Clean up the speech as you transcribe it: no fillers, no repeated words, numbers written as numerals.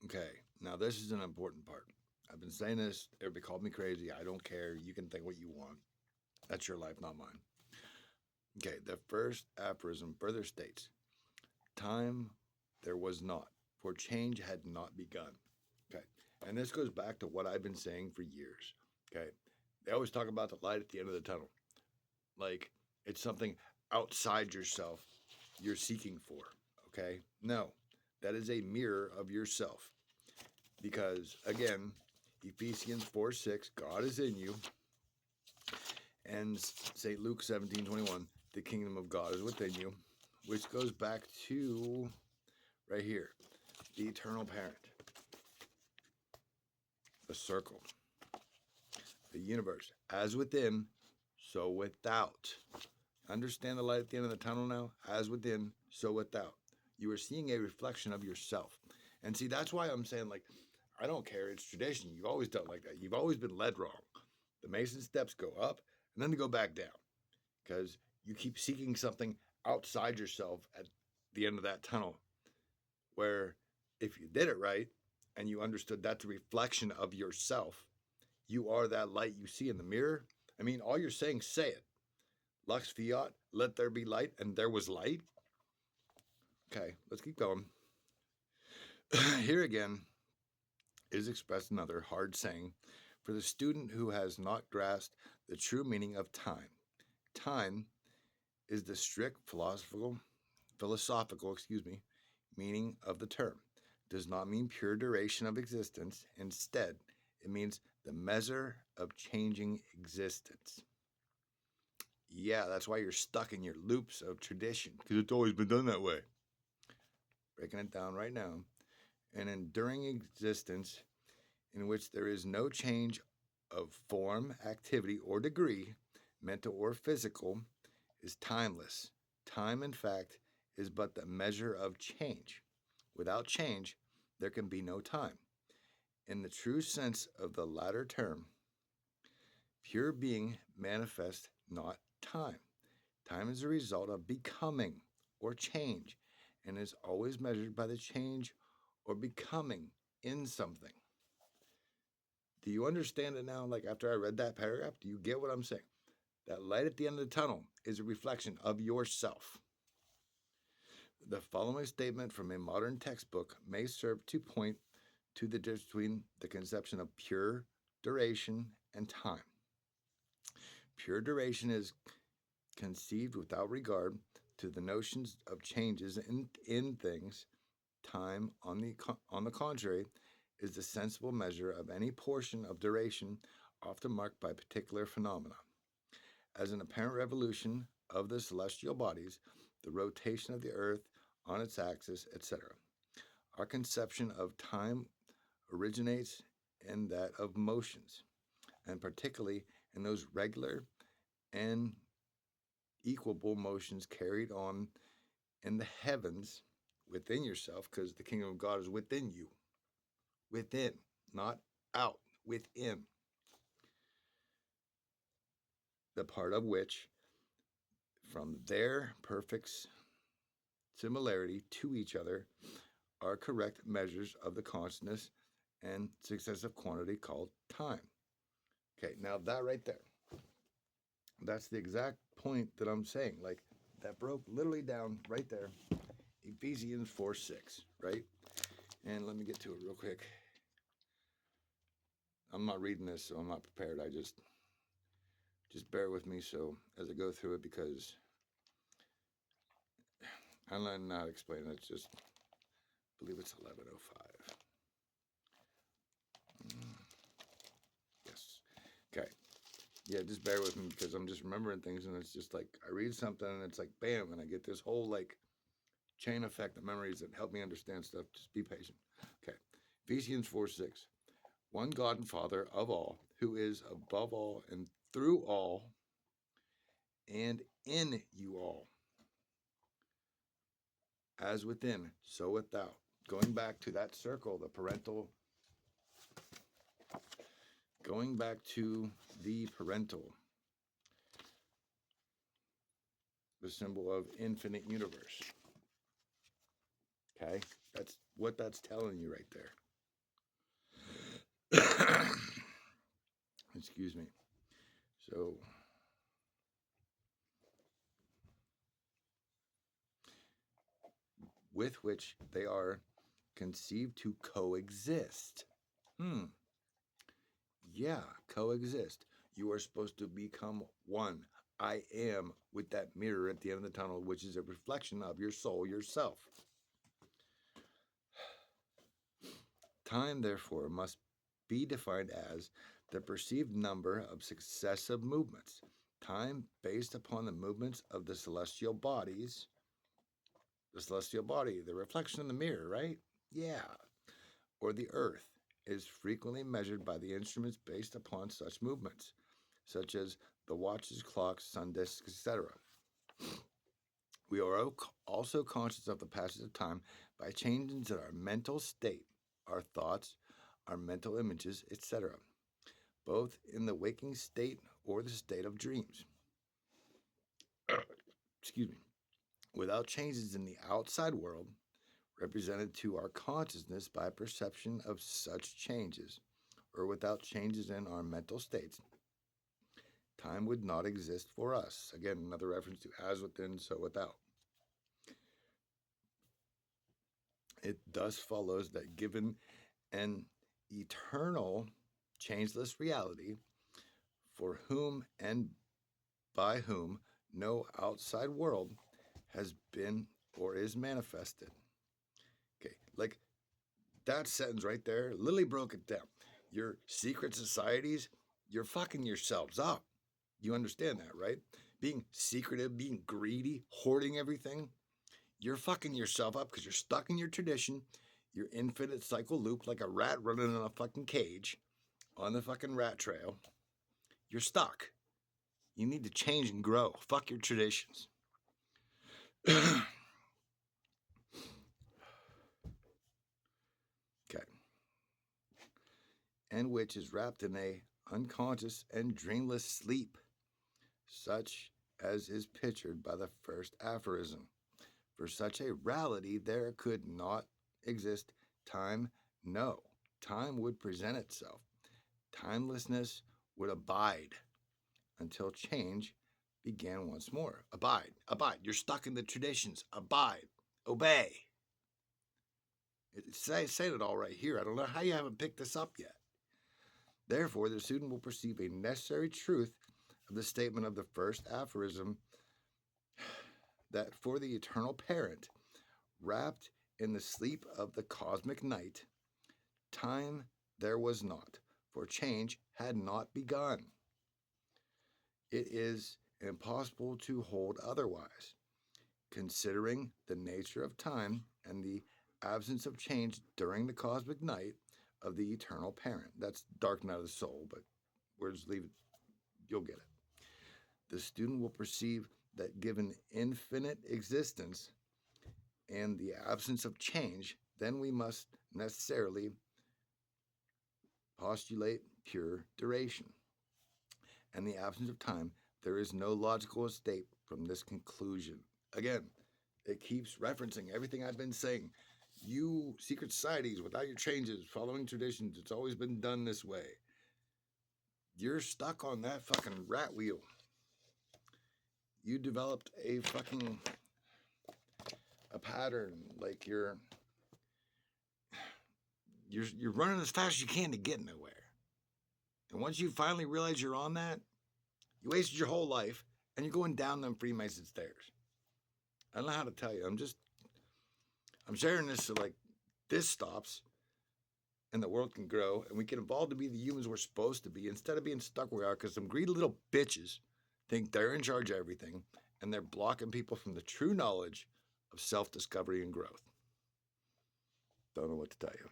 Okay, now this is an important part. I've been saying this, everybody called me crazy. I don't care. You can think what you want. That's your life, not mine. Okay, the first aphorism further states time there was not, for change had not begun. Okay, and this goes back to what I've been saying for years. Okay, they always talk about the light at the end of the tunnel. Like it's something outside yourself you're seeking for. Okay, no, that is a mirror of yourself. Because again, Ephesians 4:6, God is in you, and St. Luke 17:21, the kingdom of God is within you, which goes back to right here, the eternal parent, the circle, the universe, as within, so without. Understand the light at the end of the tunnel now? As within, so without. You are seeing a reflection of yourself. And see, that's why I'm saying, like, I don't care. It's tradition. You've always done like that. You've always been led wrong. The Mason steps go up and then they go back down because you keep seeking something outside yourself at the end of that tunnel. Where if you did it right and you understood that's a reflection of yourself, you are that light you see in the mirror. I mean, all you're saying, say it. Lux fiat, let there be light, and there was light. Okay, let's keep going. Here again is expressed another hard saying for the student who has not grasped the true meaning of time. Time is the strict philosophical, meaning of the term. Does not mean pure duration of existence. Instead, it means the measure of changing existence. Yeah, that's why you're stuck in your loops of tradition, because it's always been done that way. Breaking it down right now. An enduring existence in which there is no change of form, activity, or degree, mental or physical, is timeless. Time, in fact, is but the measure of change. Without change, there can be no time. In the true sense of the latter term, pure being manifests not time. Time is a result of becoming or change and is always measured by the change or becoming in something. Do you understand it now? Like after I read that paragraph, do you get what I'm saying? That light at the end of the tunnel is a reflection of yourself. The following statement from a modern textbook may serve to point to the difference between the conception of pure duration and time. Pure duration is conceived without regard to the notions of changes in things. Time, on the contrary, is the sensible measure of any portion of duration, often marked by particular phenomena. As an apparent revolution of the celestial bodies, the rotation of the earth on its axis, etc. Our conception of time originates in that of motions, and particularly in those regular and equable motions carried on in the heavens within yourself, because the kingdom of God is within you. Within, not out, within. The part of which, from their perfect similarity to each other, are correct measures of the consciousness and successive quantity called time. Okay, now that right there, that's the exact point that I'm saying. Like, that broke literally down right there. Ephesians 4:6, right? And let me get to it real quick. I'm not reading this, so I'm not prepared. I just bear with me so as I go through it, because I'm not explaining it. It's just I believe it's 11:05. Yes. Okay. Yeah, just bear with me because I'm just remembering things, and it's just like I read something and it's like bam, and I get this whole like chain effect of memories that help me understand stuff. Just be patient. Okay. Ephesians 4:6. One God and Father of all, who is above all and through all and in you all, as within, so without. Going back to that circle, the parental, going back to the parental, the symbol of infinite universe. Okay? That's what that's telling you right there. Excuse me. So, with which they are conceived to coexist. Yeah, coexist. You are supposed to become one. I am with that mirror at the end of the tunnel, which is a reflection of your soul yourself. Time, therefore, must be defined as the perceived number of successive movements. Time based upon the movements of the celestial bodies. The celestial body, the reflection in the mirror, right? Yeah. Or the earth is frequently measured by the instruments based upon such movements, such as the watches, clocks, sun discs, etc. We are also conscious of the passage of time by changes in our mental state, our thoughts, our mental images, etc., both in the waking state or the state of dreams. Excuse me. Without changes in the outside world, represented to our consciousness by perception of such changes, or without changes in our mental states, time would not exist for us. Again, another reference to as within, so without. It thus follows that given an eternal, changeless reality, for whom and by whom no outside world has been or is manifested. Okay, like that sentence right there, Lily broke it down. Your secret societies, you're fucking yourselves up. You understand that, right? Being secretive, being greedy, hoarding everything, you're fucking yourself up because you're stuck in your tradition, your infinite cycle loop like a rat running in a fucking cage on the fucking rat trail. You're stuck. You need to change and grow. Fuck your traditions. Okay. And which is wrapped in a unconscious and dreamless sleep, such as is pictured by the first aphorism. For such a reality there could not exist time. No, time would present itself. Timelessness would abide until change began once more. Abide, abide. You're stuck in the traditions. Abide, obey. Say it all right here. I don't know how you haven't picked this up yet. Therefore, the student will perceive a necessary truth of the statement of the first aphorism that for the eternal parent, wrapped in the sleep of the cosmic night, time there was not, for change had not begun. It is impossible to hold otherwise, considering the nature of time and the absence of change during the cosmic night of the eternal parent. That's dark night of the soul, but we'll just leave it. You'll get it. The student will perceive that given infinite existence and the absence of change, then we must necessarily postulate pure duration. And the absence of time, there is no logical escape from this conclusion. Again, it keeps referencing everything I've been saying. You secret societies, without your changes, following traditions, it's always been done this way. You're stuck on that fucking rat wheel. You developed a pattern, like you're running as fast as you can to get nowhere. And once you finally realize you're on that, you wasted your whole life and you're going down them Freemason stairs. I don't know how to tell you. I'm sharing this so like this stops and the world can grow and we can evolve to be the humans we're supposed to be instead of being stuck where we are because some greedy little bitches think they're in charge of everything and they're blocking people from the true knowledge of self-discovery and growth. Don't know what to tell you.